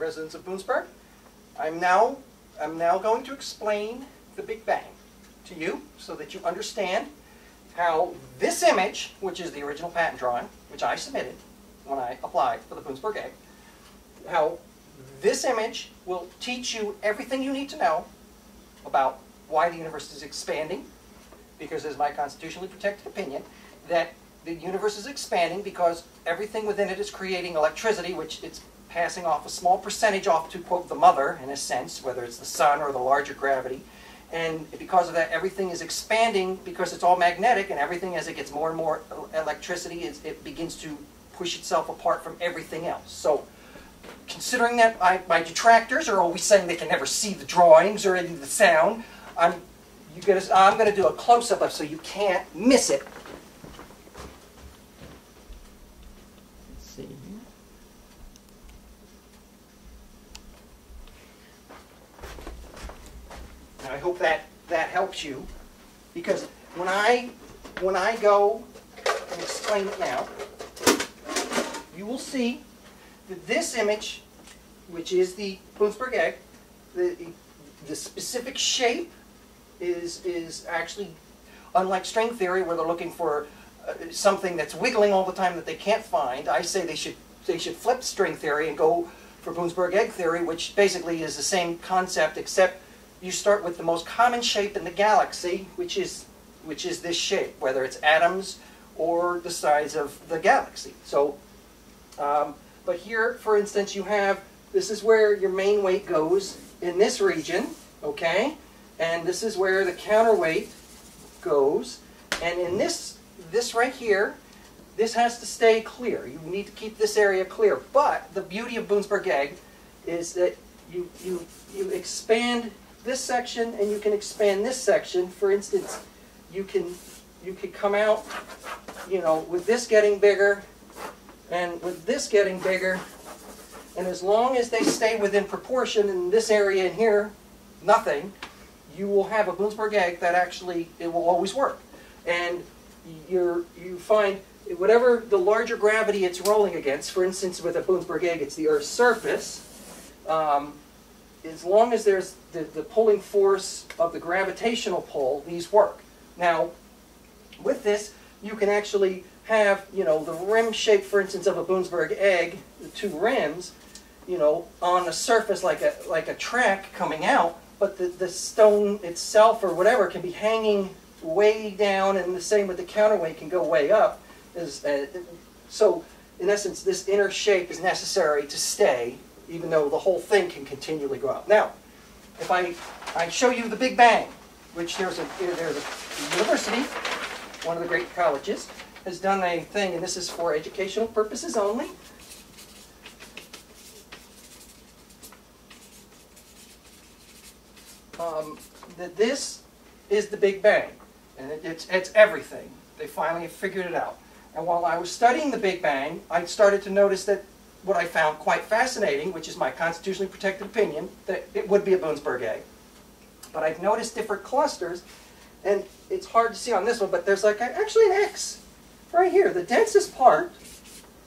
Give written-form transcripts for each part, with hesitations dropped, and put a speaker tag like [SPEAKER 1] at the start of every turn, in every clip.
[SPEAKER 1] residents of Boonsburg. I'm now going to explain the Big Bang to you so that you understand how this image, which is the original patent drawing, which I submitted when I applied for the Boonsburg Egg, how this image will teach you everything you need to know about why the universe is expanding, because it is my constitutionally protected opinion that the universe is expanding because everything within it is creating electricity, which it's passing off a small percentage off to, quote, the mother, in a sense, whether it's the sun or the larger gravity. And because of that, everything is expanding because it's all magnetic, and everything, as it gets more and more electricity, it begins to push itself apart from everything else. So, considering that my detractors are always saying they can never see the drawings or any of the sound, I'm going to do a close-up of so you can't miss it. Let's see here. I hope that helps you, because when I go and explain it now, you will see that this image, which is the Boonsburg Egg, the specific shape is actually, unlike string theory where they're looking for something that's wiggling all the time that they can't find, I say they should flip string theory and go for Boonsburg Egg theory, which basically is the same concept, except you start with the most common shape in the galaxy, which is this shape, whether it's atoms or the size of the galaxy. So, but here, for instance, you have, this is where your main weight goes in this region, okay? And this is where the counterweight goes. And in this right here, this has to stay clear. You need to keep this area clear. But the beauty of Boonsburg Egg is that you expand this section and you can expand this section. For instance, you could come out, you know, with this getting bigger and with this getting bigger, and as long as they stay within proportion in this area in here, nothing, you will have a Boonsburg Egg that actually, it will always work. And you find whatever the larger gravity it's rolling against, for instance with a Boonsburg Egg it's the Earth's surface, as long as there's the pulling force of the gravitational pull, these work. Now, with this, you can actually have, you know, the rim shape, for instance, of a Boonsburg Egg, the two rims, you know, on the surface like a track coming out, but the stone itself or whatever can be hanging way down, and the same with the counterweight can go way up. So, in essence, this inner shape is necessary to stay, even though the whole thing can continually go up. Now, if I show you the Big Bang, which there's a university, one of the great colleges, has done a thing, and this is for educational purposes only. That this is the Big Bang, and it's everything. They finally figured it out. And while I was studying the Big Bang, I started to notice that what I found quite fascinating, which is my constitutionally protected opinion, that it would be a Boonsburg Egg. But I've noticed different clusters, and it's hard to see on this one, but there's like actually an X right here. The densest part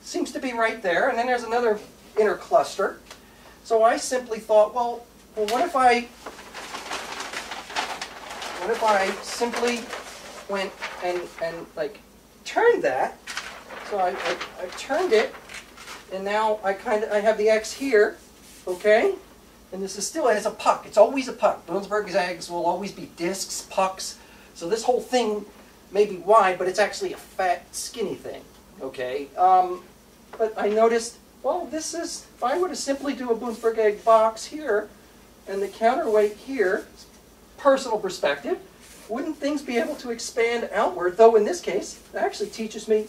[SPEAKER 1] seems to be right there, and then there's another inner cluster. So I simply thought, well what if I simply went and like turned that? So I turned it, and now I have the X here, okay? And this is still, and it's a puck. It's always a puck. Boonsburg Eggs will always be discs, pucks. So this whole thing may be wide, but it's actually a fat, skinny thing, okay? But I noticed, well, this is, if I were to simply do a Boonsburg Egg box here, and the counterweight here, personal perspective, wouldn't things be able to expand outward? Though in this case, it actually teaches me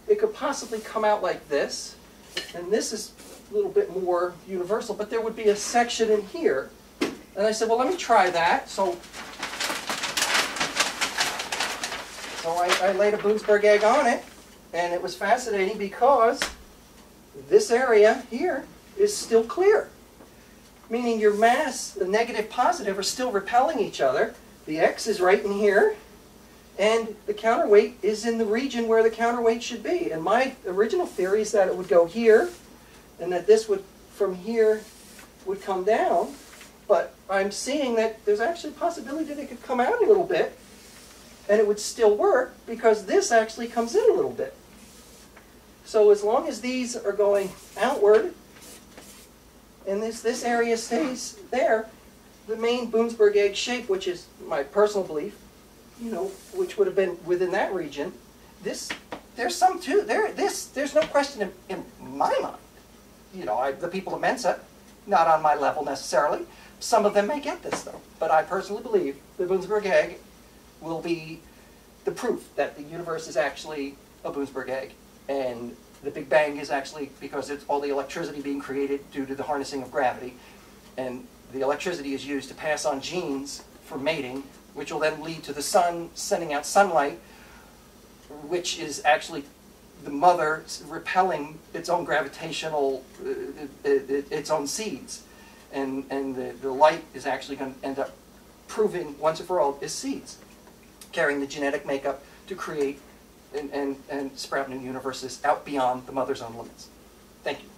[SPEAKER 1] it could possibly come out like this, and this is a little bit more universal, but there would be a section in here. And I said, well, let me try that. So I laid a Boonsburg Egg on it, and it was fascinating because this area here is still clear. Meaning your mass, the negative, positive, are still repelling each other. The X is right in here, and the counterweight is in the region where the counterweight should be. And my original theory is that it would go here, and that this would, from here, would come down, but I'm seeing that there's actually a possibility that it could come out a little bit, and it would still work, because this actually comes in a little bit. So as long as these are going outward, and this area stays there, the main Boonsburg egg shape, which is my personal belief, you know, which would have been within that region, there's some too. There's no question in my mind. You know, the people of Mensa, not on my level necessarily. Some of them may get this though, but I personally believe the Boonsburg egg will be the proof that the universe is actually a Boonsburg egg, and the Big Bang is actually because it's all the electricity being created due to the harnessing of gravity, and the electricity is used to pass on genes for mating, which will then lead to the sun sending out sunlight, which is actually the mother repelling its own gravitational, its own seeds. And the light is actually going to end up proving, once and for all, is seeds, carrying the genetic makeup to create and sprout new universes out beyond the mother's own limits. Thank you.